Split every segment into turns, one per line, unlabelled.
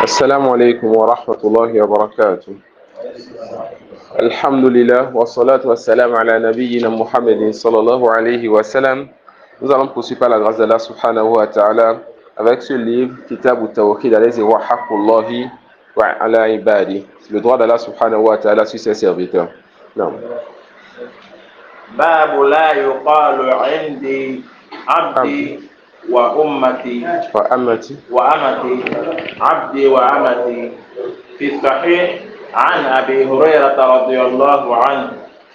السلام عليكم ورحمة الله وبركاته. الحمد لله والصلاة والسلام على نبينا محمد صلى الله عليه وسلم. Nous allons poursuivre par la grâce d'Allah subhanahu wa ta'ala avec ce livre Kitab al-Tawhid alayhi wa haqqullahi wa ala ibadi. Le droit d'Allah subhanahu wa ta'ala sur ses serviteurs. Non.
باب لا يقال عندي عبدي وأمتي وأمتي عبدي وأمتي في الصحيح عن أبي هريرة رضي الله عنه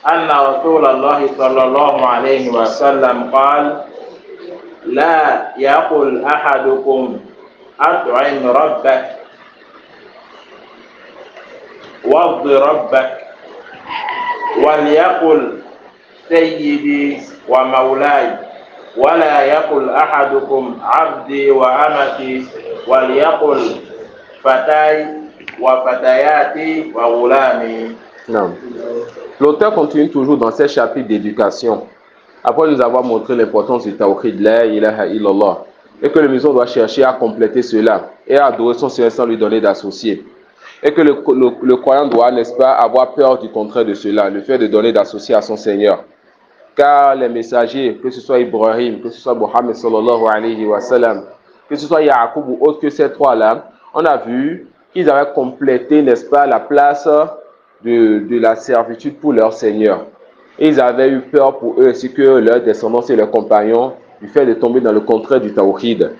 أن رسول الله صلى الله عليه وسلم قال لا يقل أحدكم أطعم ربك وارض ربك وليقل سيدي ومولاي ولا يقل أحدكم عبدي وأمتي وليقل فتاي وفتياتي وغلامي.
Non. L'auteur continue toujours dans ces chapitres d'éducation. Après nous avoir montré l'importance du tawhid, la ilaha illallah, et que le musulman doit chercher à compléter cela et à adorer son Seigneur sans lui donner d'associé. Et que le croyant doit, n'est-ce pas, avoir peur du contraire de cela, le fait de donner d'associé à son Seigneur. Car les messagers, que ce soit Ibrahim, que ce soit Mohammed sallallahu alayhi wa sallam, que ce soit Yaqub ou autre que ces trois-là, on a vu qu'ils avaient complété, n'est-ce pas, la place de la servitude pour leur Seigneur. Et ils avaient eu peur pour eux ainsi que leurs descendants et leurs compagnons du fait de tomber dans le contraire du tawhid,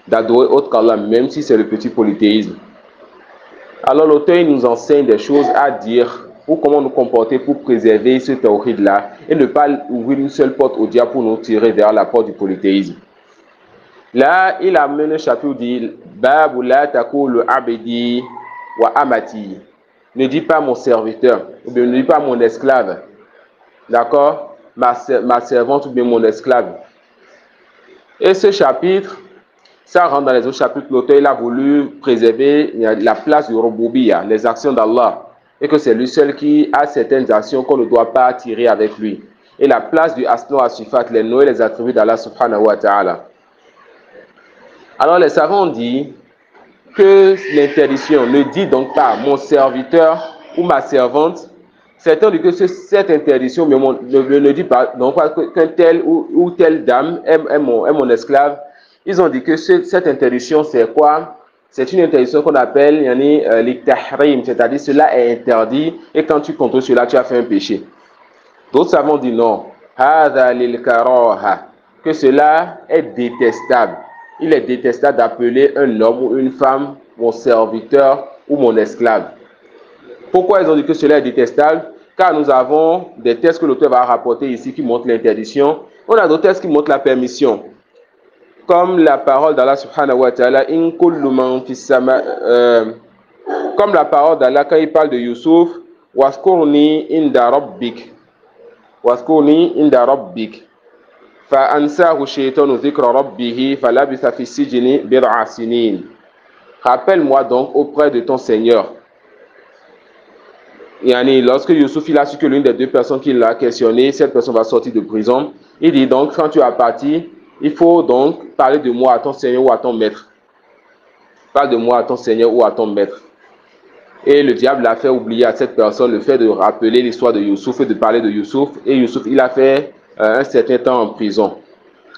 d'adorer autre qu'Allah, même si c'est le petit polythéisme. Alors l'auteur nous enseigne des choses à dire pour comment nous comporter pour préserver ce tawhid-là et ne pas ouvrir une seule porte au diable pour nous tirer vers la porte du polythéisme. Là, il amène un chapitre dit Babu la taqulu abdi wa amati. Ne dis pas mon serviteur, ou bien ne dis pas mon esclave. D'accord? Ma servante ou bien mon esclave. Et ce chapitre, ça rentre dans les autres chapitres. L'auteur il a voulu préserver la place du Rububiyya, les actions d'Allah. Et que c'est lui seul qui a certaines actions qu'on ne doit pas tirer avec lui. Et la place du Asma wa Sifat, les noms et les attributs d'Allah subhanahu wa ta'ala. Alors les savants ont dit que l'interdiction ne dit donc pas mon serviteur ou ma servante. Certains disent que cette interdiction ne dit pas donc qu'un tel ou telle dame est mon esclave. Ils ont dit que cette interdiction c'est quoi? C'est une interdiction qu'on appelle l'itahrim, c'est-à-dire cela est interdit et quand tu contrôles cela, tu as fait un péché. D'autres savants disent non, que cela est détestable. Il est détestable d'appeler un homme ou une femme mon serviteur ou mon esclave. Pourquoi ils ont dit que cela est détestable? Car nous avons des textes que l'auteur va rapporter ici qui montrent l'interdiction. On a d'autres textes qui montrent la permission. Comme la parole d'Allah subhanahu wa ta'ala, comme la parole d'Allah quand il parle de Youssouf, waskurni inda rabbik, fa ansahu shaytanu dhikra rabbihi falabitha fi sijni bid'a sinin. Rappelle-moi donc auprès de ton Seigneur. Lorsque Youssouf il a su que l'une des deux personnes qui l'a questionné, cette personne va sortir de prison, il dit donc quand tu es parti, il faut donc parler de moi à ton Seigneur ou à ton maître. Parle de moi à ton Seigneur ou à ton maître. Et le diable a fait oublier à cette personne le fait de rappeler l'histoire de Youssouf et de parler de Youssouf. Et Youssouf, il a fait un certain temps en prison.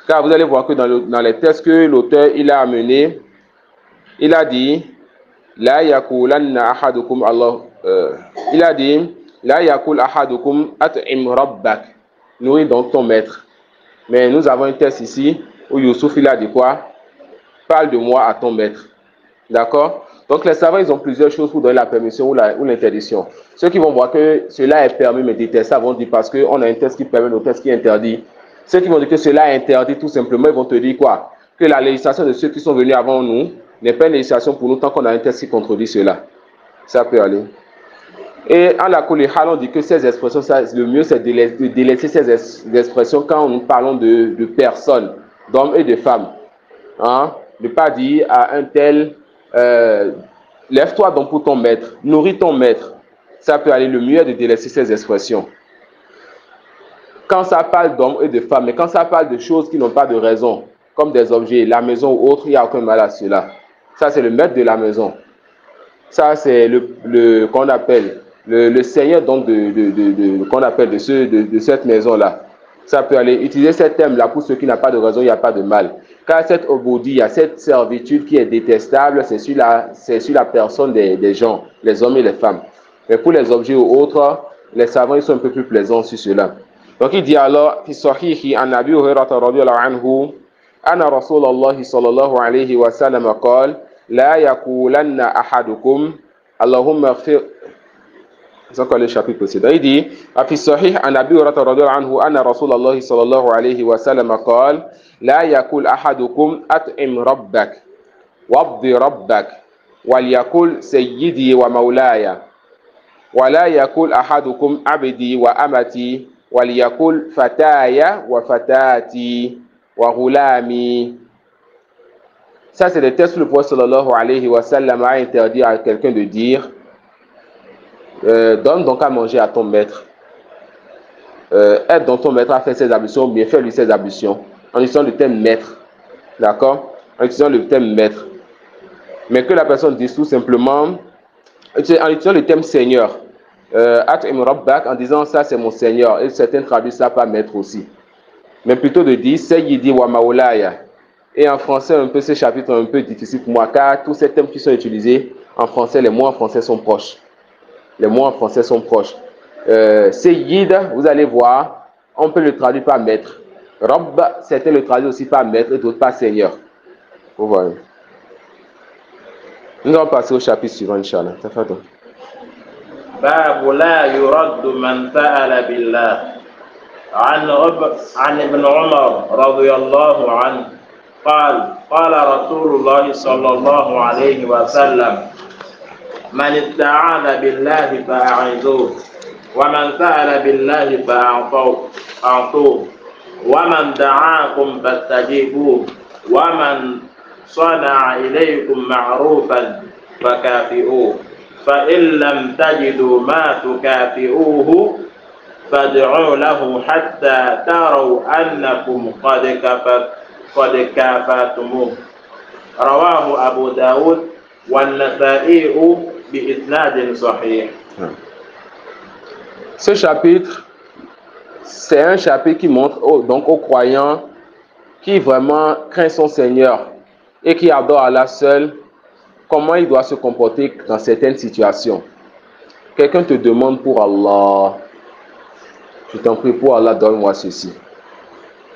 Car vous allez voir que dans les textes que l'auteur il a amené, il a dit La yakulanna ahadukum Allah. Il a dit La yakul ahadukum at'im rabbak. Nourris donc ton maître. Mais nous avons un texte ici où Youssouf il a dit quoi? Parle de moi à ton maître. D'accord? Donc les savants ils ont plusieurs choses pour donner la permission ou l'interdiction. Ceux qui vont voir que cela est permis mais détestable vont dire parce qu'on a un texte qui permet, un texte qui interdit. Ceux qui vont dire que cela est interdit tout simplement, ils vont te dire quoi? Que la législation de ceux qui sont venus avant nous n'est pas une législation pour nous tant qu'on a un texte qui contredit cela. Ça peut aller. Et en la Kulihal, on dit que ces expressions, le mieux c'est de délaisser ces expressions quand nous parlons de personnes, d'hommes et de femmes. Hein? Ne pas dire à un tel, lève-toi donc pour ton maître, nourris ton maître. Ça peut aller, le mieux est de délaisser ces expressions. Quand ça parle d'hommes et de femmes, mais quand ça parle de choses qui n'ont pas de raison, comme des objets, la maison ou autre, il n'y a aucun mal à cela. Ça c'est le maître de la maison. Ça, c'est qu'on appelle le seigneur donc qu'on appelle de cette maison-là. Ça peut aller utiliser cet thème-là pour ceux qui n'ont pas de raison, il n'y a pas de mal. Car cette oboudia, cette servitude qui est détestable, c'est sur la personne des gens, les hommes et les femmes. Mais pour les objets ou autres, les savants ils sont un peu plus plaisants sur cela. Donc il dit alors, fi sahihi an Abi Hurairah radiyallahu anhu, anna Rasulullah sallallahu alayhi wa sallam qala la yaqulanna ahadukum Allahumma ighfir. C'est encore le chapitre précédent. Il dit, في الصحيح عن أبي هريرة رضي الله عنه أن رسول الله صلى الله عليه وسلم قال لا يقول أحدكم أطعم ربك وابض ربك وليقل سيدي ومولاي ولا يقول أحدكم عبدي وأمتي وليقل فتاي وفتاتي وغلامي. Ça, c'est des textes que le prophète sallallahu alayhi wa sallam a interdit à quelqu'un de dire donne donc à manger à ton maître. Aide donc ton maître à faire ses ablutions, bien fais-lui ses ablutions. En utilisant le terme maître. D'accord? En utilisant le terme maître. Mais que la personne dise tout simplement, en utilisant le terme seigneur. At'im rabbak, en disant ça c'est mon seigneur. Et certains traduisent ça par maître aussi. Mais plutôt de dire Sayyidi wa Maulaya. Et en français, un peu ces chapitres sont un peu difficiles pour moi, car tous ces thèmes qui sont utilisés en français, les mots en français sont proches. Les mots en français sont proches. Sayyid, vous allez voir, on peut le traduire par maître. Rabb, certains le traduisent aussi par maître et d'autres par seigneur. Vous voyez. Nous allons passer au chapitre suivant, Inch'Allah.
باب لا يرد من سأل بالله. عن ابن عمر رضي الله عنه قال قال رسول الله صلى الله عليه وسلم من استعاذ بالله فأعيذوه ومن سأل بالله فأعطوه ومن دعاكم فاستجيبوه ومن صنع إليكم معروفا فكافئوه فإن لم تجدوا ما تكافئوه فادعوا له حتى تروا أنكم قد كافأتموه. رواه أبو داود والنسائي بإسناد صحيح.
Ce chapitre, c'est un chapitre qui montre donc aux croyants qui vraiment craint son Seigneur et qui adore Allah seul, comment il doit se comporter dans certaines situations. Quelqu'un te demande pour Allah, je t'en prie, pour Allah, donne-moi ceci.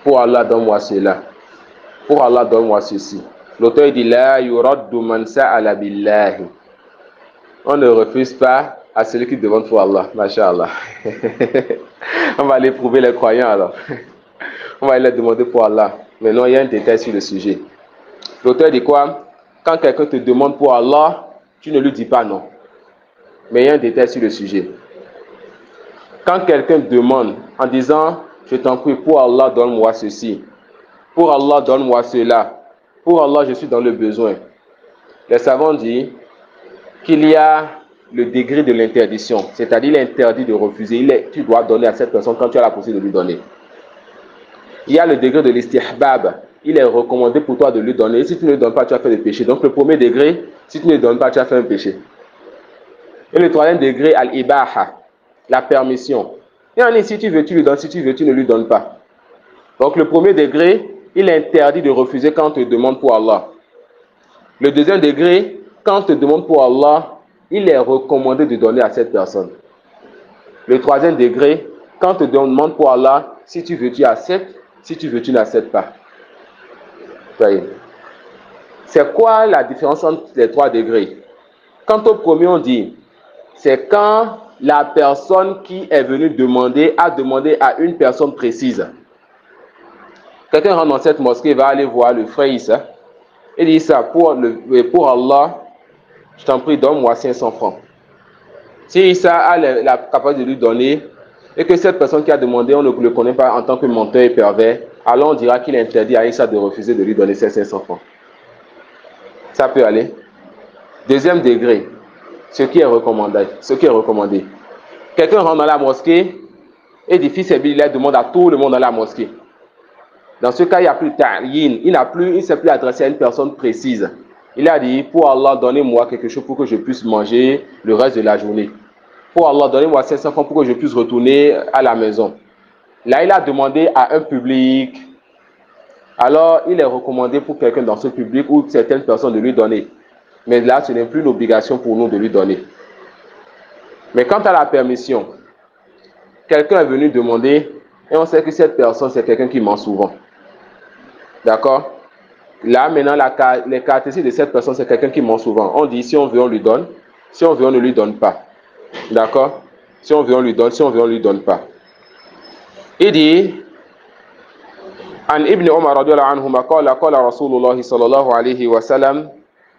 Pour Allah, donne-moi cela. Pour Allah, donne-moi ceci. L'auteur dit la yuraddu man sa'ala billahi. On ne refuse pas à celui qui demande pour Allah. Masha'Allah. On va aller prouver les croyants alors. On va aller demander pour Allah. Mais non, il y a un détail sur le sujet. L'auteur dit quoi? Quand quelqu'un te demande pour Allah, tu ne lui dis pas non. Mais il y a un détail sur le sujet. Quand quelqu'un demande en disant, je t'en prie, pour Allah, donne-moi ceci. Pour Allah, donne-moi cela. Pour Allah, je suis dans le besoin. Les savants disent qu'il y a le degré de l'interdiction. C'est-à-dire, il est interdit de refuser. Tu dois donner à cette personne quand tu as la possibilité de lui donner. Il y a le degré de l'istihbab. Il est recommandé pour toi de lui donner. Et si tu ne lui donnes pas, tu as fait le péché. Donc, le premier degré, si tu ne lui donnes pas, tu as fait un péché. Et le troisième degré, al-ibaha, la permission. Et en si tu veux, tu lui donnes. Si tu veux, tu ne lui donnes pas. Donc, le premier degré, il est interdit de refuser quand on te demande pour Allah. Le deuxième degré, quand on te demande pour Allah, il est recommandé de donner à cette personne. Le troisième degré, quand on te demande pour Allah, si tu veux, tu acceptes. Si tu veux, tu n'acceptes pas. C'est quoi la différence entre les trois degrés? Quant au premier, on dit, c'est quand la personne qui est venue demander a demandé à une personne précise. Quelqu'un rentre dans cette mosquée, va aller voir le frère Issa et dit ça, pour Allah, je t'en prie, donne-moi 500 francs. Si Issa a la capacité de lui donner et que cette personne qui a demandé, on ne le connaît pas en tant que menteur et pervers, alors on dira qu'il est interdit à Issa de refuser de lui donner ses 500 francs. Ça peut aller. Deuxième degré, ce qui est recommandé. Quelqu'un rentre dans la mosquée et dit fils et il demande à tout le monde dans la mosquée. Dans ce cas, il n'y a plus de ta'yin, il ne s'est plus adressé à une personne précise. Il a dit, pour Allah, donnez-moi quelque chose pour que je puisse manger le reste de la journée. Pour Allah, donnez-moi 500 francs pour que je puisse retourner à la maison. Là, il a demandé à un public. Alors, il est recommandé pour quelqu'un dans ce public ou certaines personnes de lui donner. Mais là, ce n'est plus l'obligation pour nous de lui donner. Mais quant à la permission, quelqu'un est venu demander et on sait que cette personne, c'est quelqu'un qui ment souvent. D'accord? Là, maintenant, les caractéristiques de cette personne, c'est quelqu'un qui ment souvent. On dit, si on veut, on lui donne. Si on veut, on ne lui donne pas. D'accord? Si on veut, on lui donne. Si on veut, on ne lui donne pas. Il dit, عن ابن عمر رضي الله عنهما قال قال رسول الله صلى الله عليه وسلم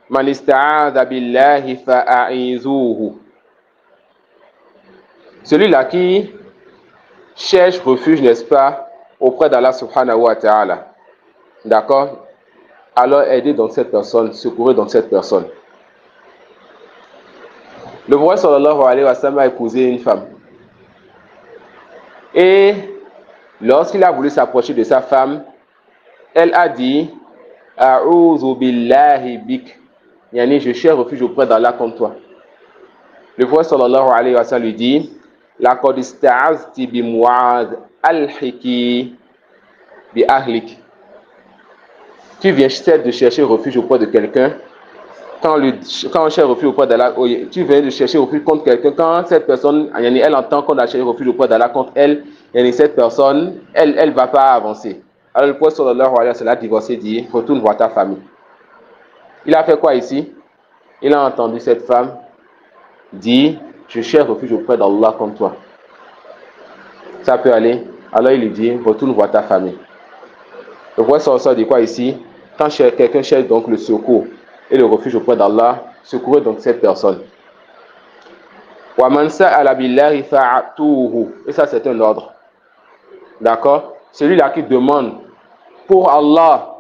من استعاذ بالله فأعيذوه. Celui-là qui cherche refuge, n'est-ce pas, auprès d'Allah subhanahu wa ta'ala. D'accord? Alors aidez donc cette personne, secourez donc cette personne. Le prophète sallallahu alayhi wa sallam a épousé une femme. Et lorsqu'il a voulu s'approcher de sa femme, elle a dit A'udhu billahi bik. Yani, je cherche refuge auprès d'Allah contre toi. Le prophète sallallahu alayhi wa sallam lui dit Laqad ista'azti bi Mu'adh al-hiki bi ahlik. Tu viens de chercher refuge auprès de quelqu'un. Quand on cherche refuge auprès d'Allah, tu viens de chercher refuge contre quelqu'un. Quand cette personne, elle entend qu'on a cherché refuge auprès d'Allah contre elle, cette personne, elle ne va pas avancer. Alors le prophète sallallahu alayhi wa sallam a divorcé, dit, retourne voir ta famille. Il a fait quoi ici? Il a entendu cette femme dire, je cherche refuge auprès d'Allah contre toi. Ça peut aller. Alors il lui dit, retourne voir ta famille. Le prophète sallallahu alayhi wa sallam dit quoi ici? Quand quelqu'un cherche donc le secours et le refuge auprès d'Allah, secourez donc cette personne. وَمَنْ سَأَلَ بِاللَّهِ فَأَعْتُوهُ. Et ça, c'est un ordre. D'accord? Celui-là qui demande pour Allah,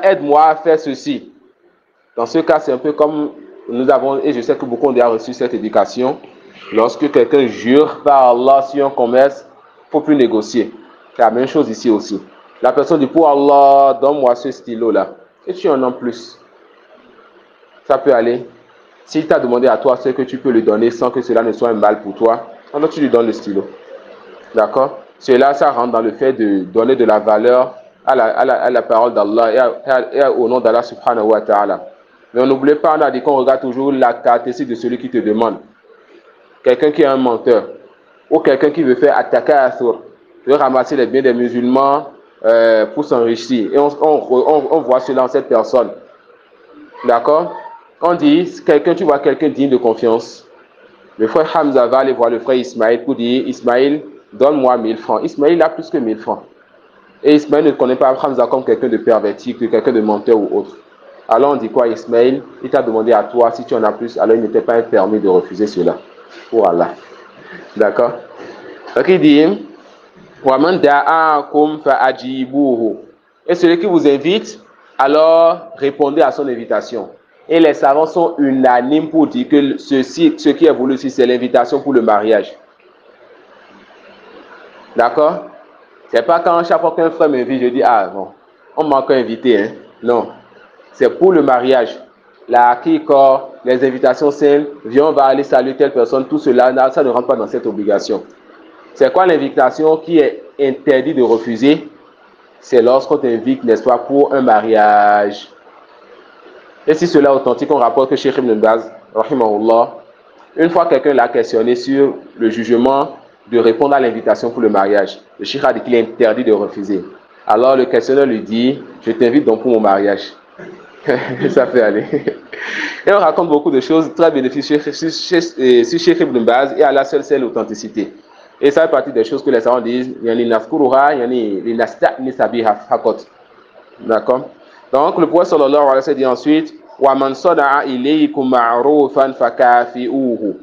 aide-moi à faire ceci. Dans ce cas, c'est un peu comme nous avons, et je sais que beaucoup ont déjà reçu cette éducation. Lorsque quelqu'un jure par Allah sur un commerce, il ne faut plus négocier. C'est la même chose ici aussi. La personne dit pour Allah, donne-moi ce stylo-là. Et tu en as plus. Ça peut aller. S'il t'a demandé à toi ce que tu peux lui donner sans que cela ne soit un mal pour toi, alors tu lui donnes le stylo. D'accord? Cela, ça rentre dans le fait de donner de la valeur à la parole d'Allah et au nom d'Allah subhanahu wa ta'ala. Mais on n'oublie pas, on a dit qu'on regarde toujours la caractéristique de celui qui te demande. Quelqu'un qui est un menteur ou quelqu'un qui veut faire attaquer à Assur, veut ramasser les biens des musulmans pour s'enrichir. Et on voit cela en cette personne. D'accord? On dit, tu vois quelqu'un digne de confiance. Le frère Hamza va aller voir le frère Ismaël pour dire, Ismaël, donne-moi 1000 francs. Ismaël a plus que 1000 francs. Et Ismaël ne connaît pas Hamza comme quelqu'un de perverti, que quelqu'un de menteur ou autre. Alors on dit quoi, Ismaël? Il t'a demandé à toi, si tu en as plus, alors il n'était pas permis de refuser cela. Pour Allah. D'accord? Donc il dit, وَمَنْ دَعَاكُمْ فَأَجِيبُوهُ. Et celui qui vous invite, alors répondez à son invitation. Et les savants sont unanimes pour dire que ce qui est voulu ici, c'est l'invitation pour le mariage. D'accord? C'est pas quand chaque fois qu'un frère m'invite, je dis, ah bon, on m'a encore invité, hein? Non. C'est pour le mariage. La kikor, les invitations simples, viens, on va aller saluer telle personne, tout cela, ça ne rentre pas dans cette obligation. C'est quoi l'invitation qui est interdit de refuser? C'est lorsqu'on t'invite, n'est-ce pas, pour un mariage. Et si cela est authentique, on rapporte que Cheikh Ibn Baz, rahimahullah, une fois quelqu'un l'a questionné sur le jugement de répondre à l'invitation pour le mariage, le Cheikh a dit qu'il est interdit de refuser. Alors le questionneur lui dit, je t'invite donc pour mon mariage. Ça fait aller. Et on raconte beaucoup de choses très bénéficieuses sur Cheikh Ibn Baz et à la seule l'authenticité. Et ça fait partie des choses que les savants disent, d'accord? Donc le prophète sallallahu alayhi wa sallam dit ensuite, وَمَنْ صَدَعَ إِلَيْكُمْ مَعْرُوفًا فَكَافِئُوهُ.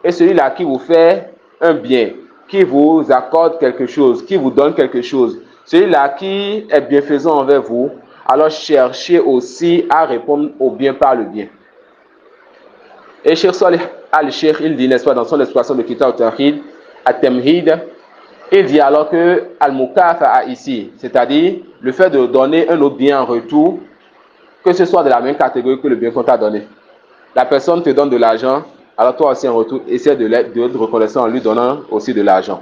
Et celui-là qui vous fait un bien, qui vous accorde quelque chose, qui vous donne quelque chose, celui-là qui est bienfaisant envers vous, alors cherchez aussi à répondre au bien par le bien. Et Cheikh Salih al-Sheikh, il dit, n'est-ce pas, dans son expression de Kitab al-Tawhid, at-Tamhid, il dit alors que al-Mukafa'a ici, c'est-à-dire le fait de donner un autre bien en retour, que ce soit de la même catégorie que le bien qu'on t'a donné. La personne te donne de l'argent, alors toi aussi en retour, essaie de être reconnaissant en lui donnant aussi de l'argent.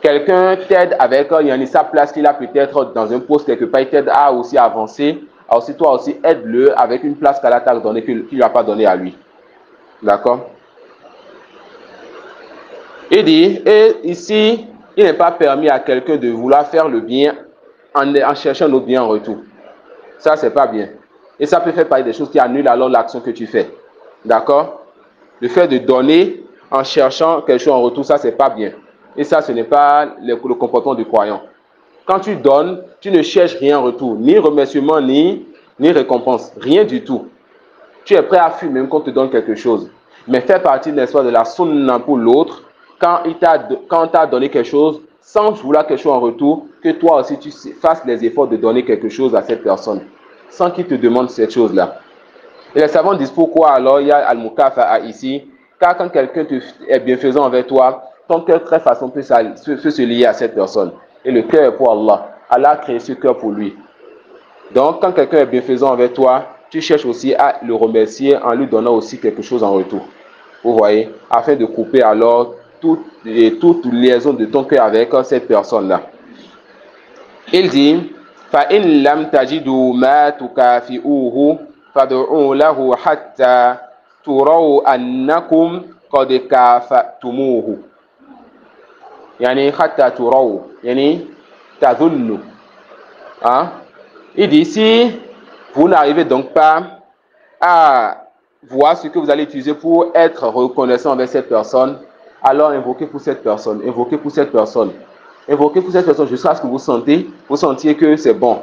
Quelqu'un t'aide avec sa place qu'il a peut-être dans un poste quelque part, il t'aide à aussi avancer. Alors aussi toi aussi aide-le avec une place qu'Allah t'a donnée qu'il ne lui a pas donnée à lui. D'accord? Il dit, et ici, il n'est pas permis à quelqu'un de vouloir faire le bien en cherchant un autre bien en retour. Ça, c'est pas bien. Et ça peut faire partie des choses qui annulent alors l'action que tu fais. D'accord? Le fait de donner en cherchant quelque chose en retour, ça, c'est pas bien. Et ça, ce n'est pas le comportement du croyant. Quand tu donnes, tu ne cherches rien en retour, ni remerciement, ni récompense, rien du tout. Tu es prêt à fuir même quand on te donne quelque chose. Mais faire partie, n'est-ce pas, de la sunna pour l'autre, quand on t'a donné quelque chose, sans vouloir quelque chose en retour, que toi aussi tu fasses les efforts de donner quelque chose à cette personne, sans qu'il te demande cette chose-là. Et les savants disent pourquoi alors il y a Al-Mukafa'a ici, car quand quelqu'un est bienfaisant envers toi, ton cœur très facilement peut se lier à cette personne. Et le cœur est pour Allah. Allah a créé ce cœur pour lui. Donc quand quelqu'un est bienfaisant envers toi, tu cherches aussi à le remercier en lui donnant aussi quelque chose en retour. Vous voyez, afin de couper alors toute liaison de ton cœur avec cette personne-là. Il dit, فَإِنْ لَمْ تَجِدُوا مَا تُكَافِئُوهُ فَادْعُوا لَهُ حَتَّى تُرَوْا أَنَّكُمْ قَدْ كَافَأْتُمُوهُ. يعني حتى تروا يعني تظنوا. Il dit, si vous n'arrivez donc pas à voir ce que vous allez utiliser pour être reconnaissant avec cette personne, alors invoquez pour cette personne, invoquez pour cette personne, invoquez pour cette personne jusqu'à ce que vous sentiez que c'est bon.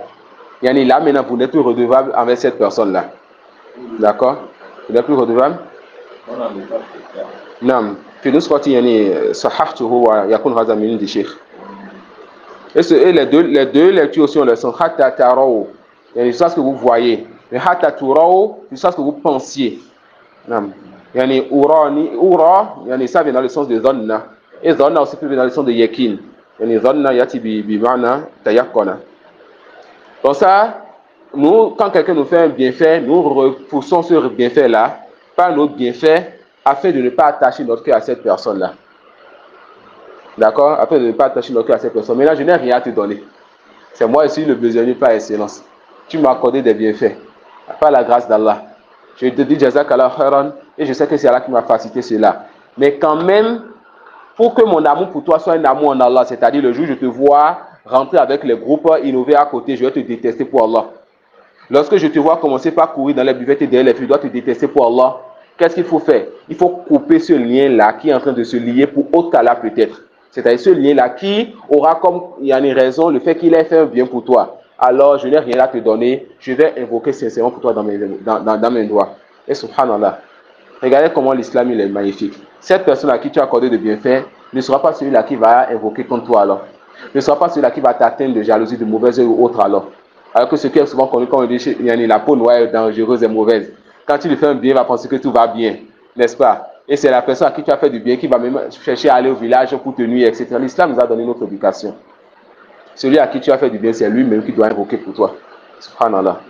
Yani là maintenant vous n'êtes plus redevable avec cette personne-là. D'accord? Vous n'êtes plus redevable? Non. في نسختي يعني صححته ويكون هذا من عند الشيخ. Et les deux lectures aussi on les sent. Hatta tarau, jusqu'à ce que vous voyez. Mais hatta turau, jusqu'à ce que vous pensiez. Yani ura, yani ça vient dans le sens de dhanna. Et dhanna aussi peut venir dans le sens de yakin. Yani dhanna yati bi ma'na tayakkana. Donc ça, nous, quand quelqu'un nous fait un bienfait, nous repoussons ce bienfait-là par notre bienfait afin de ne pas attacher notre cœur à cette personne-là. D'accord? Afin de ne pas attacher notre cœur à cette personne. Mais là, je n'ai rien à te donner. C'est moi ici le besoin par excellence. Tu m'as accordé des bienfaits. Par la grâce d'Allah. Je te dis Jazakallah khairan et je sais que c'est Allah qui m'a facilité cela. Mais quand même, pour que mon amour pour toi soit un amour en Allah, c'est-à-dire le jour où je te vois rentrer avec les groupes innovés à côté, je vais te détester pour Allah. Lorsque je te vois commencer par courir dans les buvettes et derrière les filles, je dois te détester pour Allah. Qu'est-ce qu'il faut faire? Il faut couper ce lien-là qui est en train de se lier pour autre qu'Allah peut-être. C'est-à-dire ce lien-là qui aura comme il y a une raison, le fait qu'il ait fait un bien pour toi. Alors je n'ai rien à te donner, je vais invoquer sincèrement pour toi dans mes doigts. Et subhanallah, regardez comment l'islam il est magnifique. Cette personne à qui tu as accordé de bienfaits ne sera pas celui-là qui va invoquer contre toi alors. Ne sera pas celui-là qui va t'atteindre de jalousie, de mauvaise œil ou autre alors. Alors que ce qui est souvent connu quand on dit la peau noire est dangereuse et mauvaise. Quand tu lui fais un bien, il va penser que tout va bien, n'est-ce pas? Et c'est la personne à qui tu as fait du bien qui va même chercher à aller au village pour te nuire, etc. L'islam nous a donné notre éducation. Celui à qui tu as fait du bien, c'est lui-même qui doit invoquer pour toi. Subhanallah.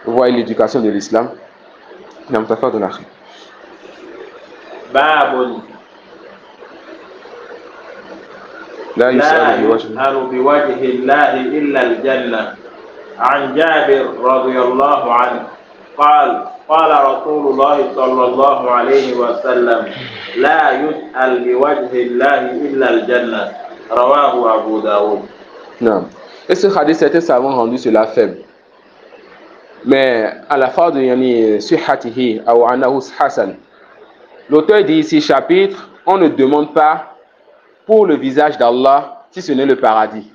Vous voyez l'éducation de l'islam.
باب
لا
لا
يسأل بوجهه
يسأل بوجه الله إلا الجنة. عن جابر رضي الله عنه قال قال رسول الله صلى الله عليه وسلم لا يسأل بوجه الله إلا الجنة. رواه أبو داود.
Non. Et ce hadith, certains savants rendu cela faible. Mais à la fin de yani sihatihi ou anahu hasan, l'auteur dit ici chapitre, on ne demande pas pour le visage d'Allah si ce n'est le paradis.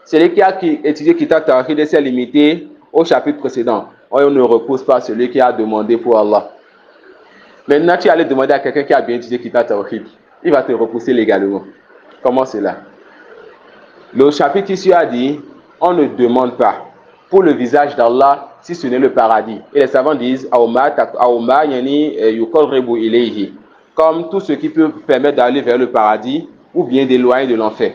Celui qui a étudié Kitab Tawhid s'est limité au chapitre précédent. On ne repousse pas celui qui a demandé pour Allah. Maintenant, tu allais demander à quelqu'un qui a bien étudié Kitab Tawhid. Il va te repousser légalement. Comment cela? Le chapitre ici a dit, on ne demande pas pour le visage d'Allah si ce n'est le paradis. Et les savants disent, comme tout ce qui peut permettre d'aller vers le paradis ou bien d'éloigner de l'enfer.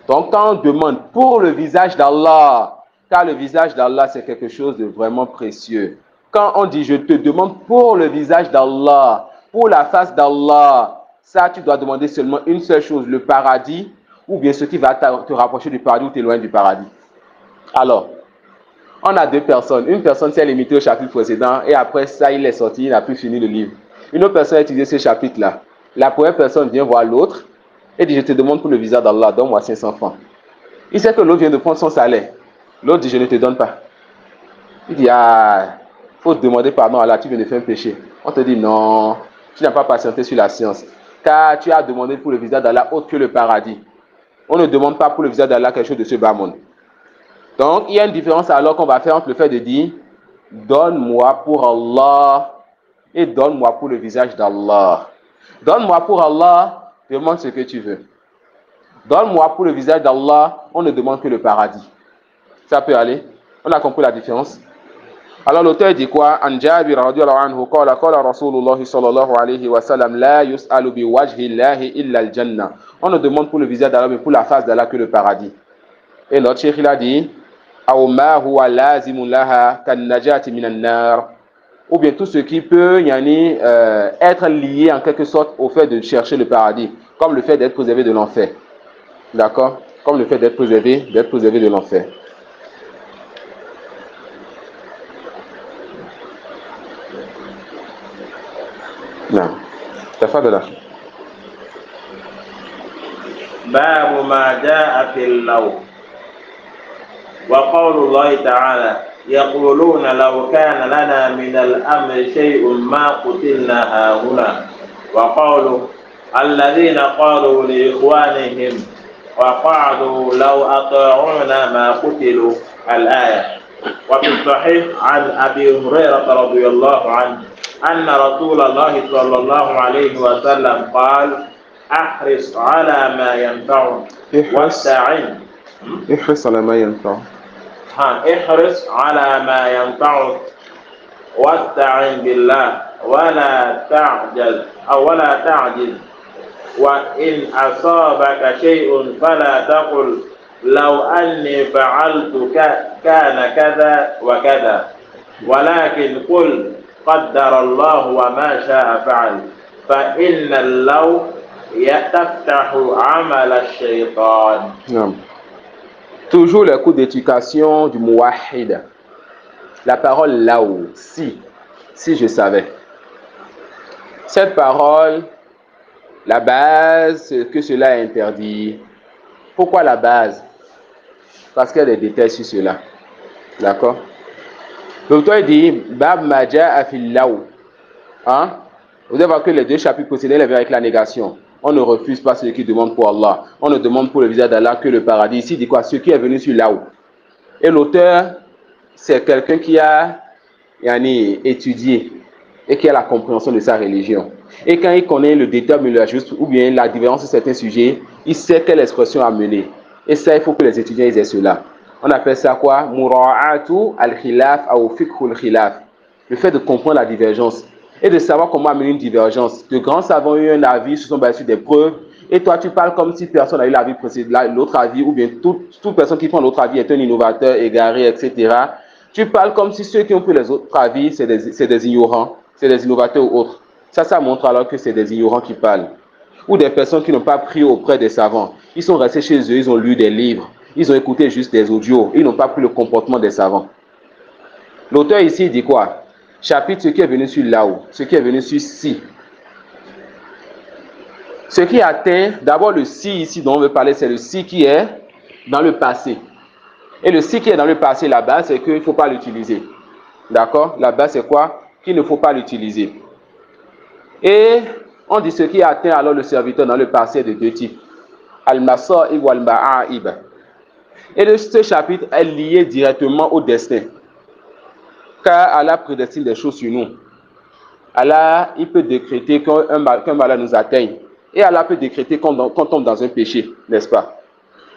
Donc quand on demande pour le visage d'Allah, car le visage d'Allah, c'est quelque chose de vraiment précieux. Quand on dit « je te demande pour le visage d'Allah », pour la face d'Allah, ça, tu dois demander seulement une seule chose, le paradis, ou bien ce qui va te rapprocher du paradis ou t'éloigner du paradis. Alors, on a deux personnes. Une personne s'est limitée au chapitre précédent et après ça, il est sorti, il n'a plus fini le livre. Une autre personne a utilisé ce chapitre-là. La première personne vient voir l'autre et dit « je te demande pour le visage d'Allah, donne-moi 500 francs ». Il sait que l'autre vient de prendre son salaire. L'autre dit « je ne te donne pas ». Il dit « ah, il faut te demander pardon à Allah, tu viens de faire un péché ». On te dit « non, tu n'as pas patienté sur la science, car tu as demandé pour le visage d'Allah autre que le paradis. On ne demande pas pour le visage d'Allah quelque chose de ce bas monde. » Donc, il y a une différence alors qu'on va faire entre le fait de dire « donne-moi pour Allah » et « donne-moi pour le visage d'Allah ». « Donne-moi pour Allah » demande ce que tu veux. « Donne-moi pour le visage d'Allah » on ne demande que le paradis. Ça peut aller? On a compris la différence? Alors l'auteur dit quoi? An Jabir radiyallahu anhu qala qala Rasulullah sallallahu alayhi wa sallam la yus'alu bi wajhi Allahi illa al-jannah. On ne demande pour le visage d'Allah mais pour la face d'Allah que le paradis. Et l'autre cheikh il a dit aw ma huwa lazimun laha kan najati minan nar, ou bien tout ce qui peut être lié en quelque sorte au fait de chercher le paradis, comme le fait d'être préservé de l'enfer. D'accord? Comme le fait d'être préservé de l'enfer. Non. تفضل أخي.
باب ما جاء في اللو وقول الله تعالى يقولون لو كان لنا من الأمر شيء ما قتلنا هاهنا وقالوا الذين قالوا لإخوانهم وقعدوا لو أطاعونا ما قتلوا الآية. وفي الصحيح عن أبي هريرة رضي الله عنه أن رسول الله صلى الله عليه وسلم قال احرص على ما ينفعك واستعن
احرص على ما ينفعك
احرص على ما ينفعك واستعن بالله ولا تعجز وإن أصابك شيء فلا تقل لو أني فعلت كان كذا وكذا ولكن قل قدر الله وما شاء فعل فإن اللو تفتح عمل الشيطان.
Toujours le cours d'éducation du muwahhid. La parole laou, si je savais. Cette parole, la base, c'est que cela est interdit. Pourquoi la base? Parce qu'il y a des détails sur cela. D'accord? L'auteur dit Bab Maja Afil Laou. Hein? Vous allez voir que les deux chapitres précédents viennent avec la négation. On ne refuse pas ceux qui demandent pour Allah. On ne demande pour le visage d'Allah que le paradis. Ici, il dit quoi? Ce qui est venu sur Laou. Et l'auteur, c'est quelqu'un qui a étudié et qui a la compréhension de sa religion. Et quand il connaît le déterme le juste ou bien la différence de certains sujets, il sait quelle expression amener. Et ça, il faut que les étudiants aient cela. On appelle ça quoi? Mura'atu al-khilaf ou fiqh al-khilaf. Le fait de comprendre la divergence et de savoir comment amener une divergence. De grands savants ont eu un avis, se sont basés sur des preuves. Et toi, tu parles comme si personne n'a eu l'avis précédent, l'autre avis, ou bien toute personne qui prend l'autre avis est un innovateur, égaré, etc. Tu parles comme si ceux qui ont pris les autres avis, c'est des ignorants, c'est des innovateurs ou autres. Ça montre alors que c'est des ignorants qui parlent. Ou des personnes qui n'ont pas pris auprès des savants. Ils sont restés chez eux, ils ont lu des livres. Ils ont écouté juste des audios. Ils n'ont pas pris le comportement des savants. L'auteur ici dit quoi? Chapitre, ce qui est venu sur Laou, ce qui est venu sur Si. Ce qui atteint, d'abord le Si ici dont on veut parler, c'est le Si qui est dans le passé. Et le Si qui est dans le passé, la base, c'est qu'il ne faut pas l'utiliser. D'accord? La base, c'est quoi? Qu'il ne faut pas l'utiliser. Et on dit ce qui atteint alors le serviteur dans le passé de deux types. Al-Masa'ib ou Al-Ma'a'ib. Et ce chapitre est lié directement au destin. Car Allah prédestine des choses sur nous. Allah, il peut décréter qu'un malheur nous atteigne. Et Allah peut décréter qu'on tombe dans un péché, n'est-ce pas?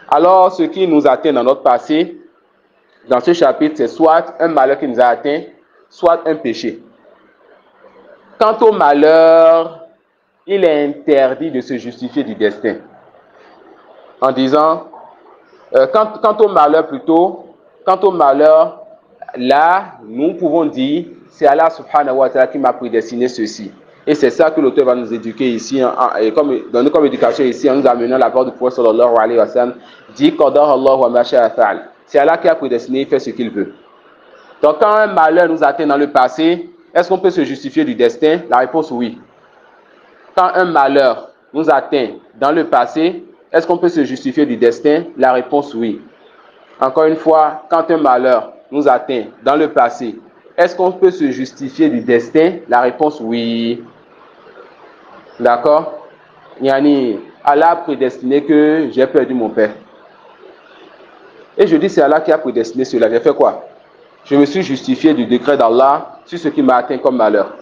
Alors, ce qui nous atteint dans notre passé, dans ce chapitre, c'est soit un malheur qui nous a atteint, soit un péché. Quant au malheur, il est interdit de se justifier du destin. En disant, quant au malheur plutôt, Quant au malheur, là, nous pouvons dire, c'est Allah subhanahu wa ta'ala qui m'a prédestiné ceci. Et c'est ça que l'auteur va nous éduquer ici, et donner comme éducation ici, en nous amenant la parole du prophète sallallahu alayhi wa sallam, dit qadara Allah wa ma sha'a fa'al. C'est Allah qui a prédestiné, il fait ce qu'il veut. Donc quand un malheur nous atteint dans le passé, est-ce qu'on peut se justifier du destin? La réponse oui. Quand un malheur nous atteint dans le passé, est-ce qu'on peut se justifier du destin? La réponse oui. Encore une fois, quand un malheur nous atteint dans le passé, est-ce qu'on peut se justifier du destin? La réponse oui. D'accord? Yani, Allah a prédestiné que j'ai perdu mon père. Et je dis c'est Allah qui a prédestiné cela. J'ai fait quoi? Je me suis justifié du décret d'Allah sur ce qui m'a atteint comme malheur.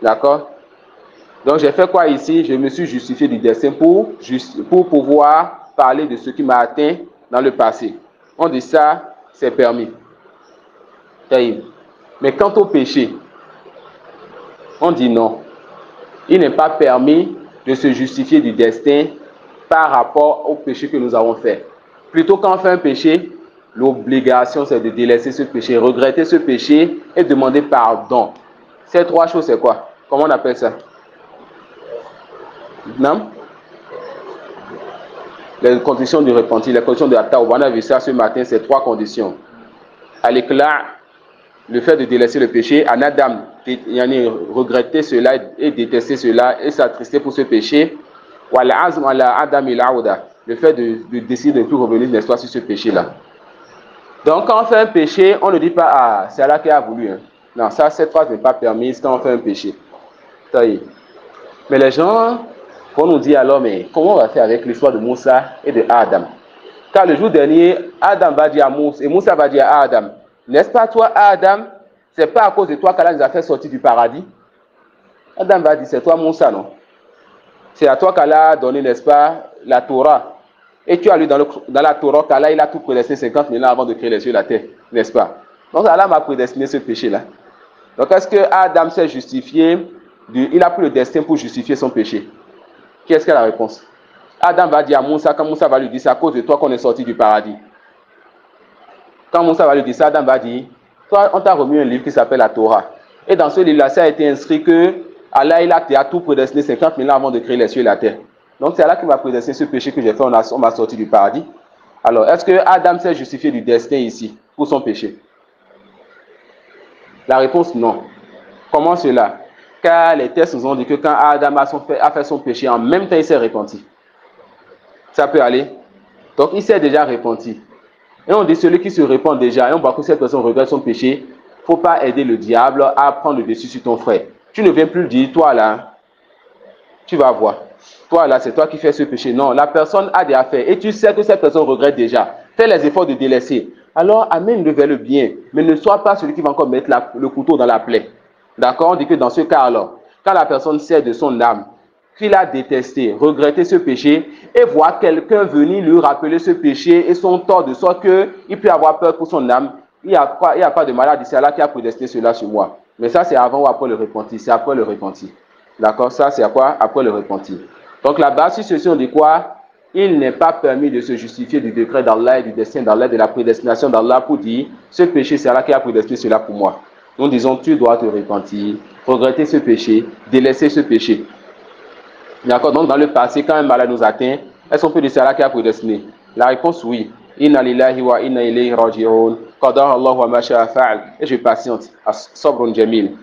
D'accord? Donc j'ai fait quoi ici? Je me suis justifié du destin pour pouvoir parler de ce qui m'a atteint dans le passé. On dit ça, c'est permis. Mais quant au péché, on dit non. Il n'est pas permis de se justifier du destin par rapport au péché que nous avons fait. Plutôt quand on fait un péché, l'obligation c'est de délaisser ce péché, regretter ce péché et demander pardon. Ces trois choses c'est quoi? Comment on appelle ça? Non? Les conditions du repentir, les conditions de la tawba. On a vu ça ce matin, ces trois conditions. Al-Iqla', le fait de délaisser le péché, Anadam, regretter cela et détester cela et s'attrister pour ce péché. Wal-Azm ala Adam il-Aouda, le fait de décider de ne plus revenir, n'est-ce pas, sur ce péché-là. Donc, quand on fait un péché, on ne dit pas, ah, c'est Allah qui a voulu. Hein. Non, ça, cette phrase n'est pas permise quand on fait un péché. Ça y est. Mais les gens vont nous dire alors, mais comment on va faire avec l'histoire de Moussa et de Adam? Car le jour dernier, Adam va dire à Moussa, et Moussa va dire à Adam, n'est-ce pas toi, Adam, c'est pas à cause de toi qu'Allah nous a fait sortir du paradis? Adam va dire, c'est toi, Moussa, non? C'est à toi qu'Allah a donné, n'est-ce pas, la Torah. Et tu as lu dans la Torah qu'Allah, il a tout prédestiné 50 000 ans avant de créer les cieux et la terre, n'est-ce pas? Donc Allah m'a prédestiné ce péché-là. Donc est-ce que Adam s'est justifié, il a pris le destin pour justifier son péché? Qui est-ce qui a la réponse? Adam va dire à Moussa, quand Moussa va lui dire, c'est à cause de toi qu'on est sorti du paradis. Quand Moussa va lui dire ça, Adam va dire, toi, on t'a remis un livre qui s'appelle la Torah. Et dans ce livre-là, ça a été inscrit que Allah, il a tout prédestiné 50 000 ans avant de créer les cieux et la terre. Donc c'est Allah qui m'a prédestiné ce péché que j'ai fait, on m'a sorti du paradis. Alors, est-ce que Adam s'est justifié du destin ici, pour son péché? La réponse, non. Comment cela? Car les textes nous ont dit que quand Adam a fait son péché, en même temps, il s'est repenti. Ça peut aller. Donc, il s'est déjà repenti. Et on dit celui qui se repent déjà, et on voit que cette personne regrette son péché, il ne faut pas aider le diable à prendre le dessus sur ton frère. Tu ne viens plus le dire, toi là, tu vas voir. Toi là, c'est toi qui fais ce péché. Non, la personne a des affaires et tu sais que cette personne regrette déjà. Fais les efforts de délaisser. Alors, amène-le vers le bien, mais ne sois pas celui qui va encore mettre le couteau dans la plaie. D'accord? On dit que dans ce cas alors, quand la personne sait de son âme qu'il a détesté, regretté ce péché, et voit quelqu'un venir lui rappeler ce péché et son tort, de sorte qu'il peut avoir peur pour son âme, il n'y a pas de maladie, c'est Allah qui a prédestiné cela sur moi. Mais ça, c'est avant ou après le repentir, c'est après le repentir. D'accord? Ça, c'est à quoi? Après le repentir. Donc là-bas, sur ceci, on dit quoi? Il n'est pas permis de se justifier du décret d'Allah et du destin d'Allah, de la prédestination d'Allah pour dire, ce péché, c'est Allah qui a prédestiné cela pour moi. Nous disons, tu dois te repentir, regretter ce péché, délaisser ce péché. D'accord? Donc, dans le passé, quand un malade nous atteint, est-ce qu'on peut dire c'est Allah qui a prédestiné? La réponse, oui. Inna lillahi wa inna ilayhi raji'un. Qadara Allah wa ma sha'a fa'al. Et je patiente. Sabrun jamil.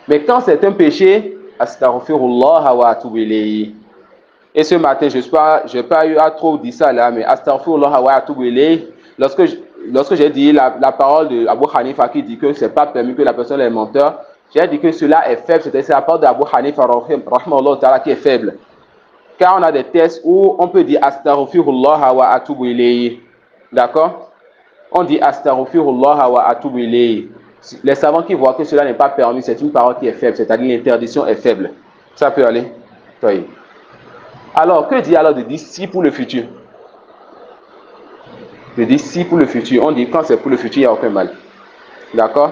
Mais quand c'est un péché, astaghfirullah wa atubu ilayhi. Et ce matin, je n'ai pas eu à trop dire ça là, mais astaghfirullah wa atubu ilayhi. Lorsque j'ai dit la parole de Abu Hanifa qui dit que ce n'est pas permis que la personne est menteur, j'ai dit que cela est faible, c'est la parole d'Abu Hanifa rahmahullah ta'ala qui est faible. Car on a des tests où on peut dire astaghfirullah wa atubu ilayhi. D'accord? On dit astaghfirullah wa atubu ilayhi. Les savants qui voient que cela n'est pas permis, c'est une parole qui est faible, c'est-à-dire l'interdiction est faible. Ça peut aller? Oui. Alors, que dit alors de dire si pour le futur? De dire si pour le futur. On dit quand c'est pour le futur, il n'y a aucun mal. D'accord?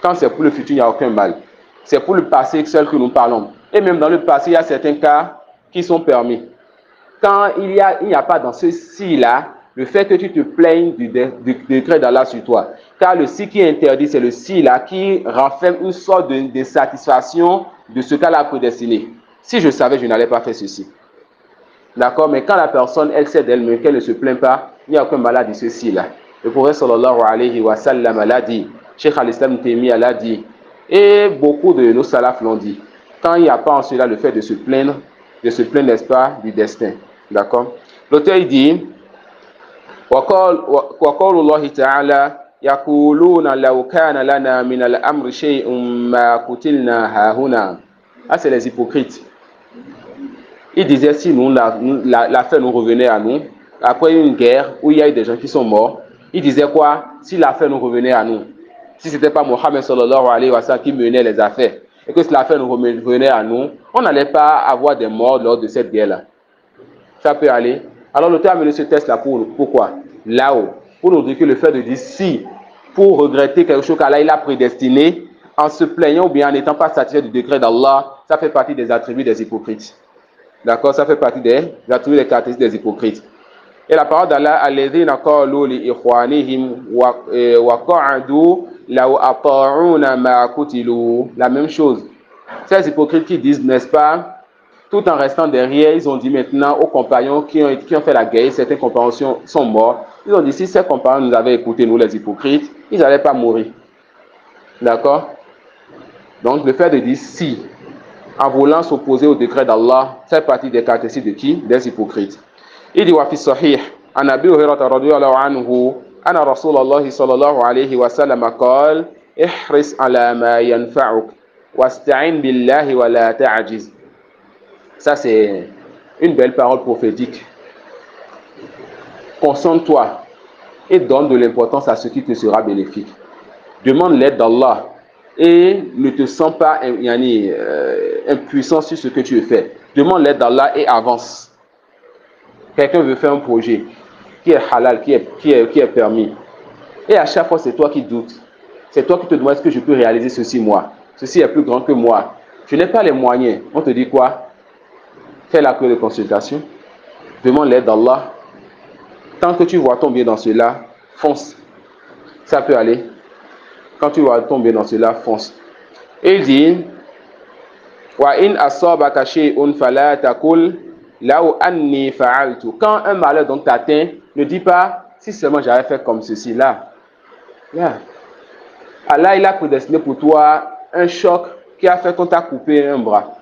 Quand c'est pour le futur, il n'y a aucun mal. C'est pour le passé seul que nous parlons. Et même dans le passé, il y a certains cas qui sont permis. Quand il n'y a pas dans ce si-là le fait que tu te plaignes du décret d'Allah sur toi. Car le si qui est interdit, c'est le si là qui renferme une sorte de satisfaction de ce qu'Allah a prédestiné. Si je savais, je n'allais pas faire ceci. D'accord? Mais quand la personne, elle sait d'elle-même qu'elle ne se plaint pas, il n'y a aucun malade de ceci là. Le prophète sallallahu alayhi wa sallam l'a dit, Cheikh al-Islam Taymiyyah l'a dit, et beaucoup de nos salafs l'ont dit. Quand il n'y a pas en cela le fait de se plaindre, n'est-ce pas, du destin. D'accord? L'auteur il dit, وقول الله تعالى يقولون لو كان لنا من الأمر شيء ما قتلنا هاهنا. Ah, c'est les hypocrites. Ils disaient si nous, l'affaire nous revenait à nous, après une guerre où il y a eu des gens qui sont morts, ils disaient quoi? Si l'affaire nous revenait à nous, si ce n'était pas Mohammed sallallahu alayhi wa sallam qui menait les affaires, et que si l'affaire nous revenait à nous, on n'allait pas avoir des morts lors de cette guerre-là. Ça peut aller. Alors l'auteur a mené ce test-là pourquoi? Là-haut, pour nous dire que le fait de dire si, pour regretter quelque chose qu'Allah il a prédestiné, en se plaignant ou bien en n'étant pas satisfait du décret d'Allah, ça fait partie des attributs des hypocrites. D'accord? Ça fait partie des attributs des caractéristiques des hypocrites. Et la parole d'Allah, alladhina qalu li ikhwanihim wa qa'adu law ata'una ma qutilu. La même chose. Ces hypocrites qui disent, n'est-ce pas, tout en restant derrière, ils ont dit maintenant aux compagnons qui ont fait la guerre, certains compagnons sont morts. Ils ont dit si ces compagnons nous avaient écouté, nous les hypocrites, ils n'allaient pas mourir. D'accord? Donc le fait de dire si, en voulant s'opposer au décret d'Allah, c'est partie des caractéristiques de qui? Des hypocrites. Il dit, wa fi sahih, an Abi Hurairah radiyallahu anhu, anna Rasulullah sallallahu alayhi wa sallam qala, ihris ala ma yanfa'uk, wasta'in billahi wa la ta'jiz. Ça, c'est une belle parole prophétique. Concentre-toi et donne de l'importance à ce qui te sera bénéfique. Demande l'aide d'Allah et ne te sens pas impuissant sur ce que tu fais. Demande l'aide d'Allah et avance. Quelqu'un veut faire un projet qui est halal, qui est permis. Et à chaque fois, c'est toi qui doutes. C'est toi qui te demandes est-ce que je peux réaliser ceci moi. Ceci est plus grand que moi. Je n'ai pas les moyens. On te dit quoi? Fais la cour de consultation. Demande l'aide d'Allah. Tant que tu vois tomber dans cela, fonce. Ça peut aller. Quand tu vois tomber dans cela, fonce. Et il dit, wa in asabaka shay'un fala taqul law anni fa'altu. Quand un malheur donc t'atteint, ne dis pas si seulement j'avais fait comme ceci là. Allah il a prédestiné pour toi un choc qui a fait qu'on t'a coupé un bras.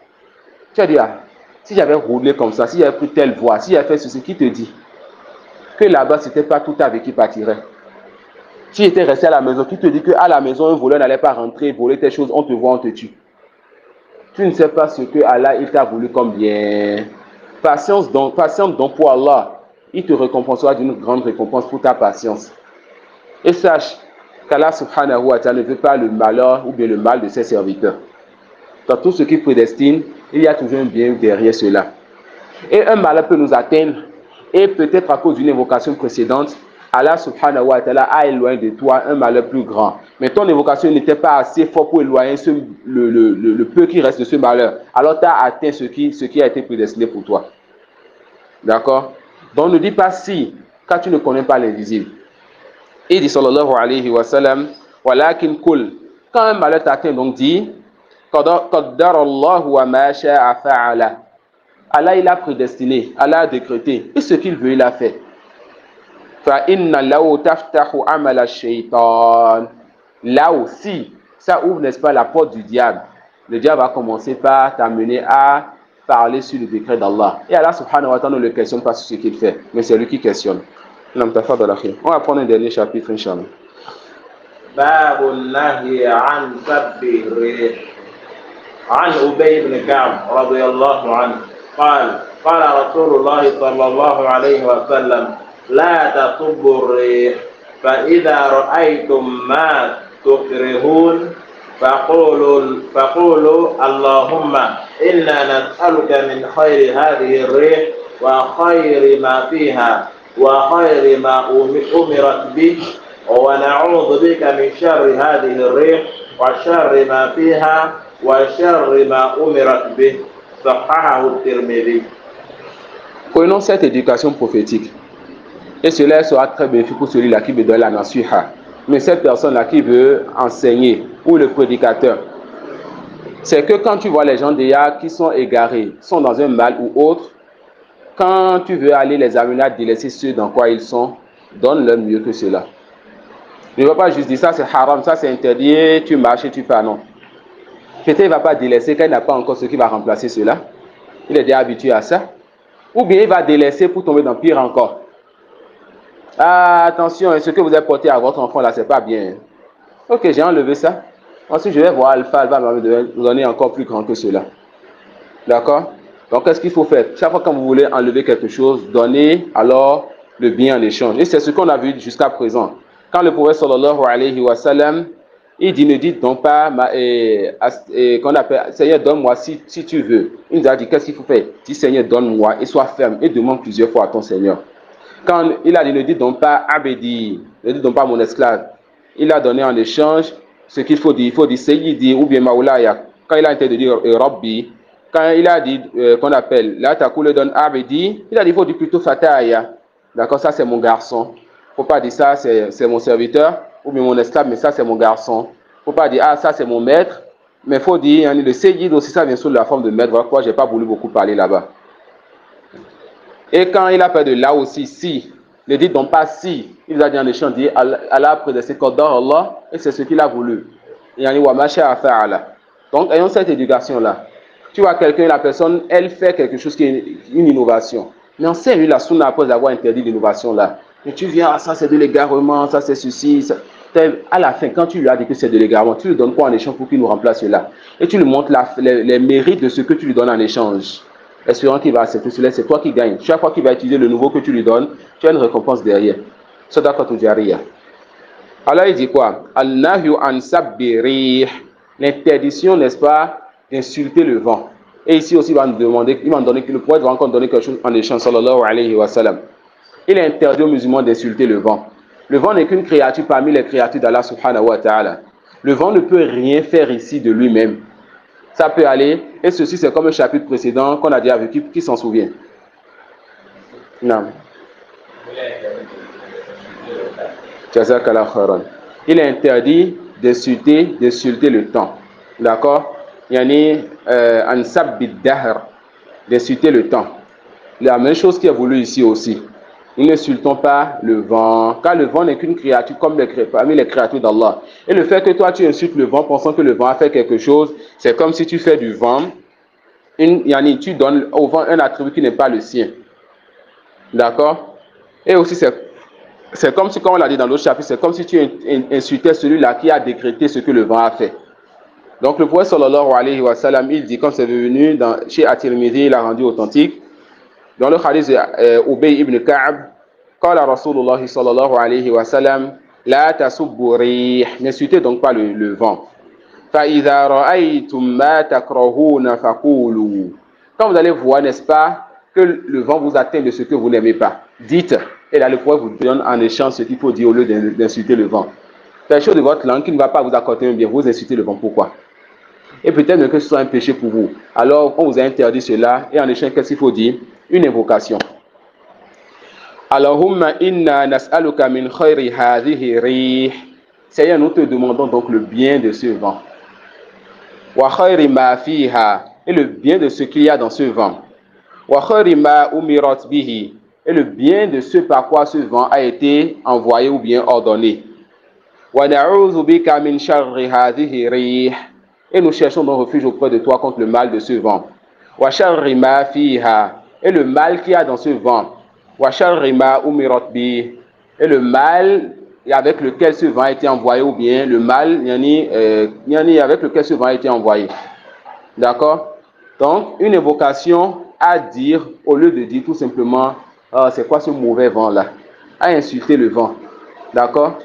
Tu as dit si j'avais roulé comme ça, si j'avais pris telle voie, si j'avais fait ceci, qui te dit que là-bas c'était pas tout ta vie qui partirait? Tu étais resté à la maison, qui te dit qu'à la maison, un voleur n'allait pas rentrer, voler tes choses, on te voit, on te tue. Tu ne sais pas ce que Allah il t'a voulu comme bien. Patience donc pour Allah. Il te récompensera d'une grande récompense pour ta patience. Et sache qu'Allah subhanahu wa ta'ala ne veut pas le malheur ou bien le mal de ses serviteurs. Dans tout ce qui prédestine, il y a toujours un bien derrière cela. Et un malheur peut nous atteindre, et peut-être à cause d'une invocation précédente, Allah subhanahu wa ta'ala a éloigné de toi un malheur plus grand. Mais ton invocation n'était pas assez forte pour éloigner le peu qui reste de ce malheur. Alors tu as atteint ce qui a été prédestiné pour toi. D'accord? Donc ne dis pas si, car tu ne connais pas l'invisible. Il dit sallallahu alayhi wa sallam, walakin kul. Quand un malheur t'atteint, donc dis, qaddarallahu wa ma sha'a fa'ala. Allah il a prédestiné, Allah a décrété, et ce qu'il veut il a fait. Fa'inna law taftahu amala shaytan. Là aussi, ça ouvre, n'est-ce pas, la porte du diable. Le diable va commencer par t'amener à parler sur le décret d'Allah. Et Allah subhanahu wa ta'ala ne le questionne pas sur ce qu'il fait, mais c'est lui qui questionne. On va prendre un dernier chapitre, Inch'Allah.
باب النهي عن سب الريح. عن أبي بن كعب رضي الله عنه قال رسول الله صلى الله عليه وسلم لا تصبوا الريح فإذا رأيتم ما تكرهون فقولوا اللهم إنا نسألك من خير هذه الريح وخير ما فيها وخير ما أمرت به ونعوذ بك من شر هذه الريح وشر ما فيها وشر ما أمرت به. صححه الترمذي.
Prenons cette éducation prophétique Et cela sera très bénéfique pour celui-là qui veut donner la nasiha. Mais cette personne-là qui veut enseigner, ou le prédicateur, c'est que quand tu vois les gens déjà qui sont égarés, sont dans un mal ou autre, quand tu veux aller les amener à délaisser ceux dans quoi ils sont, donne-leur mieux que cela. Ne va pas juste dire ça c'est haram, ça c'est interdit, tu marches et tu pars, non. Peut-être il ne va pas délaisser quand il n'a pas encore ce qui va remplacer cela. Il est déjà habitué à ça. Ou bien il va délaisser pour tomber dans pire encore. Ah, attention, ce que vous avez porté à votre enfant là, c'est pas bien. Ok, j'ai enlevé ça. Ensuite, je vais voir Alpha, elle va me donner encore plus grand que cela. D'accord? Donc, qu'est-ce qu'il faut faire? Chaque fois que vous voulez enlever quelque chose, donnez alors le bien en échange. Et c'est ce qu'on a vu jusqu'à présent. Quand le prophète sallallahu alayhi wa sallam, il dit, ne dites donc pas, qu'on appelle, Seigneur, donne-moi si tu veux. Il nous a dit, qu'est-ce qu'il faut faire? Dis, Seigneur, donne-moi et sois ferme et demande plusieurs fois à ton Seigneur. Quand il a dit, ne dites donc pas Abedi, ne dites donc pas mon esclave. Il a donné en échange ce qu'il faut dire. Il faut dire Sayyidi ou bien Maoulaya. Quand il a été de dire Rabbi, quand il a dit qu'on appelle là, Takoule donne Abedi, il a dit il faut dire plutôt Fataya. D'accord, ça c'est mon garçon. Il ne faut pas dire ça c'est mon serviteur ou bien mon esclave, mais ça c'est mon garçon. Il ne faut pas dire ah ça c'est mon maître, mais il faut dire le Sayyid aussi, ça vient sous la forme de maître. Voilà pourquoi je n'ai pas voulu beaucoup parler là-bas. Et quand il a fait de là aussi, si, ne dit donc pas si, il a dit en échange, dit Allah a prédestiné Qadar Allah, et c'est ce qu'il a voulu. Donc, ayons cette éducation-là. Tu vois quelqu'un, la personne, elle fait quelque chose qui est une innovation. Mais enseigne-lui la sunna après avoir interdit l'innovation-là. Et tu viens, ça c'est de l'égarement, ça c'est ceci. Ça. À la fin, quand tu lui as dit que c'est de l'égarement, tu lui donnes quoi en échange pour qu'il nous remplace cela? Et tu lui montres les mérites de ce que tu lui donnes en échange. Espérant qu'il va accepter cela, c'est toi qui gagnes. Chaque fois qu'il va utiliser le nouveau que tu lui donnes, tu as une récompense derrière. Sadaqatu jariyah. Allah il dit quoi? Al-nahyu an sabbirih. L'interdiction, n'est-ce pas, d'insulter le vent. Et ici aussi, il va nous donner, le prophète va encore donner quelque chose en échange, sallallahu alayhi wa sallam. Il est interdit aux musulmans d'insulter le vent. Le vent n'est qu'une créature parmi les créatures d'Allah subhanahu wa ta'ala. Le vent ne peut rien faire ici de lui-même. Ça peut aller, et ceci c'est comme un chapitre précédent qu'on a déjà vu, qui s'en souvient? Non. Il est interdit d'insulter le temps. D'accord? Yani, d'insulter le temps. La même chose qui est voulu ici aussi. Nous n'insultons pas le vent, car le vent n'est qu'une créature comme parmi les créatures d'Allah. Et le fait que toi tu insultes le vent pensant que le vent a fait quelque chose, c'est comme si tu fais du vent, tu donnes au vent un attribut qui n'est pas le sien. D'accord? Et aussi c'est comme si, comme on l'a dit dans l'autre chapitre, c'est comme si tu insultais celui-là qui a décrété ce que le vent a fait. Donc le prophète sallallahu alayhi wa sallam, il dit, quand c'est venu chez At-Tirmidhi, il a rendu authentique, dans le hadith Ubay ibn Ka'b, qala Rasulullah sallallahu alayhi wa sallam, la tasubbu rih, n'insultez donc pas le vent. Fa idha ra'aytum ma takrahuna faqulu. Quand vous allez voir, n'est-ce pas, que le vent vous atteint de ce que vous n'aimez pas, dites, et là le prophète vous donne en échange ce qu'il faut dire au lieu d'insulter le vent. Quelque chose de votre langue qui ne va pas vous accorder un bien, vous insultez le vent, pourquoi? Et peut-être que ce soit un péché pour vous. Alors, on vous a interdit cela, et en échange, qu'est-ce qu'il faut dire? Une invocation. Allahumma inna nas'aluka min khayri hadhihi rih. Seigneur, nous te demandons donc le bien de ce vent. Wa khayri ma fiha. Et le bien de ce qu'il y a dans ce vent. Wa khayri ma umirat bihi. Et le bien de ce par quoi ce vent a été envoyé ou bien ordonné. Wa na'udhu bika min sharri hadhihi rih. Et nous cherchons donc refuge auprès de toi contre le mal de ce vent. Wa sharri ma fiha. Et le mal qu'il y a dans ce vent. Wa sharri ma umirat bihi. Et le mal avec lequel ce vent a été envoyé, ou bien le mal avec lequel ce vent a été envoyé. D'accord? Donc, une évocation à dire, au lieu de dire tout simplement, c'est quoi ce mauvais vent-là? À insulter le vent. D'accord?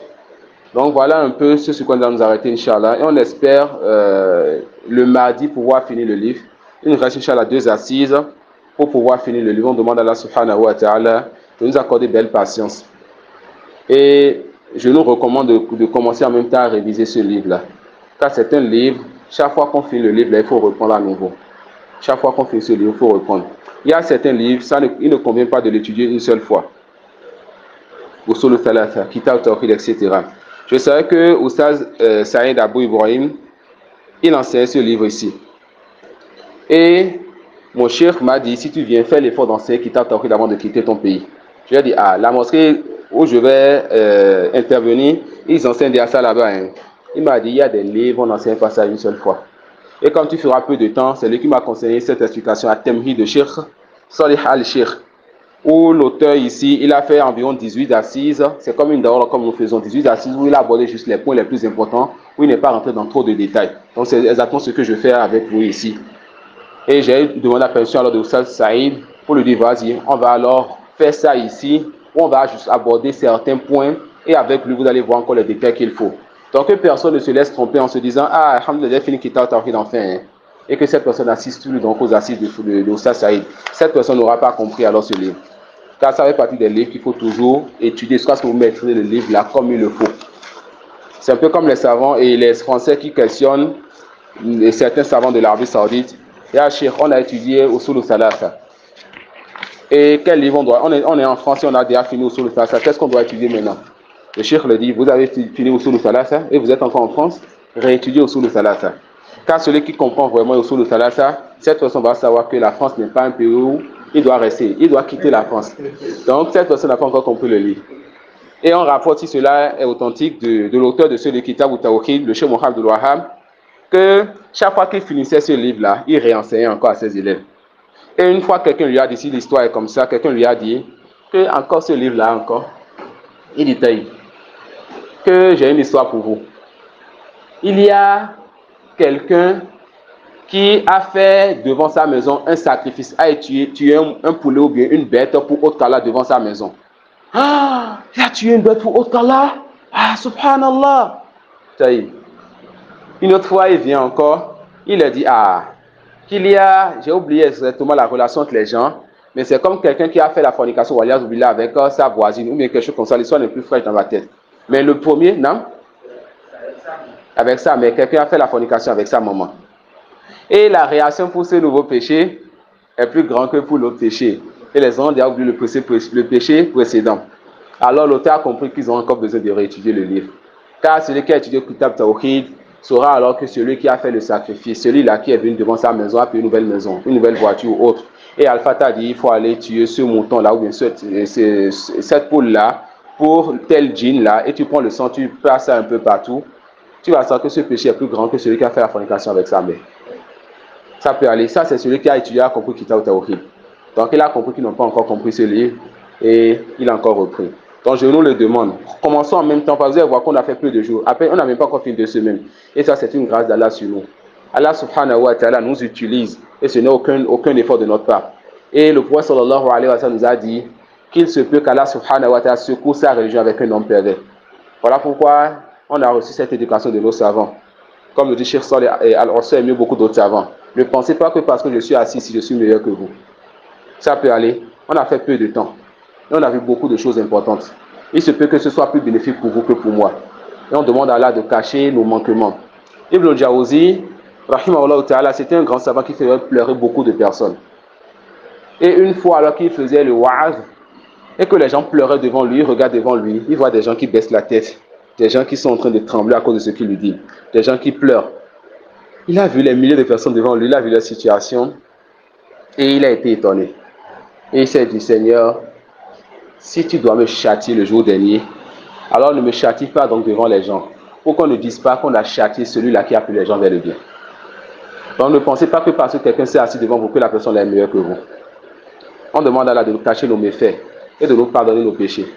Donc, voilà un peu ce sur quoi nous allons nous arrêter, Inch'Allah. Et on espère le mardi pouvoir finir le livre. Il nous reste, Inch'Allah, 2 assises pour pouvoir finir le livre. On demande à Allah subhanahu wa ta'ala de nous accorder belle patience. Et je nous recommande de commencer en même temps à réviser ce livre-là. Car c'est un livre, chaque fois qu'on finit le livre, là, il faut reprendre à nouveau. Chaque fois qu'on finit ce livre, il faut reprendre. Il y a certains livres, il ne convient pas de l'étudier une seule fois. Usul al-Thalatha, Kitab al-Tawhid, etc. Je savais que Oustaz Saïd Abou Ibrahim, il enseignait ce livre ici. Et mon cheikh m'a dit, si tu viens faire l'effort d'enseigner Kitab al-Tawhid avant de quitter ton pays. Je lui ai dit, la mosquée où je vais intervenir, ils enseignent déjà ça là-bas. Hein. Il m'a dit, il y a des livres, on n'enseigne pas ça une seule fois. Et comme tu feras peu de temps, c'est lui qui m'a conseillé cette explication à Temhi de Cheikh Salih al-Cheikh, où l'auteur ici, il a fait environ 18 assises. C'est comme une daura comme nous faisons, 18 assises, où il a abordé juste les points les plus importants, où il n'est pas rentré dans trop de détails. Donc c'est exactement ce que je fais avec vous ici. Et j'ai demandé la permission alors de Oustaz Saïd pour lui dire, vas-y, on va alors faire ça ici, où on va juste aborder certains points, et avec lui, vous allez voir encore les détails qu'il faut. Donc que personne ne se laisse tromper en se disant, alhamdoulilah, j'ai fini Kitab al-Tawhid enfin, hein, et que cette personne assiste plus donc aux assises de Oustaz Saïd. Cette personne n'aura pas compris alors ce livre. Car ça fait partie des livres qu'il faut toujours étudier, jusqu'à ce que vous mettrez le livre là comme il le faut. C'est un peu comme les savants et les Français qui questionnent certains savants de l'Arabie Saoudite. Ya Cheikh, on a étudié Usul al-Thalatha. Et quel livre on doit... On est en France et on a déjà fini Usul al-Thalatha. Qu'est-ce qu'on doit étudier maintenant? Le Cheikh le dit, vous avez fini Usul al-Thalatha et vous êtes encore en France, réétudiez Usul al-Thalatha. Car celui qui comprend vraiment Usul al-Thalatha, cette personne va savoir que la France n'est pas un pays où il doit rester, il doit quitter la France. Donc cette personne n'a pas encore compris le livre. Et on rapporte, si cela est authentique, de l'auteur de ce Kitab al-Tawhid, le Cheikh Mohammed Abdul Wahhab, que chaque fois qu'il finissait ce livre-là, il réenseignait encore à ses élèves. Et une fois, quelqu'un lui a dit, si l'histoire est comme ça, quelqu'un lui a dit que encore ce livre-là, encore, il dit que j'ai une histoire pour vous. Il y a quelqu'un qui a fait devant sa maison un sacrifice, a tué un poulet ou bien une bête pour autre qu'Allah devant sa maison. Il a tué une bête pour autre qu'Allah. Subhanallah. Une autre fois, il vient encore, il a dit, qu'il y a, j'ai oublié exactement la relation entre les gens, mais c'est comme quelqu'un qui a fait la fornication avec sa voisine, ou bien quelque chose comme ça, l'histoire n'est plus fraîche dans ma tête. Mais le premier, non? Avec ça, mais quelqu'un a fait la fornication avec sa maman. Et la réaction pour ce nouveau péché est plus grande que pour l'autre péché. Et les gens ont déjà oublié le péché précédent. Alors l'auteur a compris qu'ils ont encore besoin de réétudier le livre. Car celui qui a étudié Kitab Tawhid saura alors que celui qui a fait le sacrifice, celui-là qui est venu devant sa maison, a pris une nouvelle maison, une nouvelle voiture ou autre. Et Alpha t'a dit, il faut aller tuer ce mouton-là ou bien cette poule-là pour tel djinn-là. Et tu prends le sang, tu passes ça un peu partout. Tu vas savoir que ce péché est plus grand que celui qui a fait la fornication avec sa mère. Ça peut aller. Ça, c'est celui qui a étudié, a compris Kitab Tawhid. Donc, il a compris qu'ils n'ont pas encore compris ce livre et il a encore repris. Donc, je nous le demande. Commençons en même temps, parce que vous allez voir qu'on a fait peu de jours. Après, on n'a même pas encore fini 2 semaines. Et ça, c'est une grâce d'Allah sur nous. Allah subhanahu wa ta'ala nous utilise et ce n'est aucun effort de notre part. Et le prophète sallallahu alayhi wa sallam nous a dit qu'il se peut qu'Allah subhanahu wa ta'ala secoue sa religion avec un homme pervers. Voilà pourquoi on a reçu cette éducation de nos savants. Comme le dit Cheikh Saleh Al-Hussein et mieux beaucoup d'autres savants. Ne pensez pas que parce que je suis assis ici, je suis meilleur que vous. Ça peut aller. On a fait peu de temps. Et on a vu beaucoup de choses importantes. Il se peut que ce soit plus bénéfique pour vous que pour moi. Et on demande à Allah de cacher nos manquements. Ibn al-Jawzi, rahimahullah ta'ala, c'était un grand savant qui faisait pleurer beaucoup de personnes. Et une fois, alors qu'il faisait le wa'az, et que les gens pleuraient devant lui, regardent devant lui, il voit des gens qui baissent la tête, des gens qui sont en train de trembler à cause de ce qu'il lui dit, des gens qui pleurent. Il a vu les milliers de personnes devant lui, il a vu leur situation, et il a été étonné. Et il s'est dit, Seigneur, si tu dois me châtier le jour dernier, alors ne me châtie pas donc devant les gens, pour qu'on ne dise pas qu'on a châtié celui-là qui a appelé les gens vers le bien. Donc ne pensez pas que parce que quelqu'un s'est assis devant vous, que la personne est meilleure que vous. On demande à Allah de nous cacher nos méfaits et de nous pardonner nos péchés.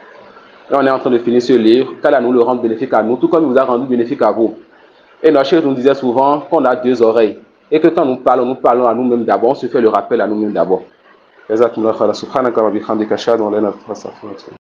Et on est en train de finir ce livre, qu'Allah nous le rende bénéfique à nous, tout comme il vous a rendu bénéfique à vous. Et notre chef nous disait souvent qu'on a 2 oreilles. Et que quand nous parlons à nous-mêmes d'abord, on se fait le rappel à nous-mêmes d'abord.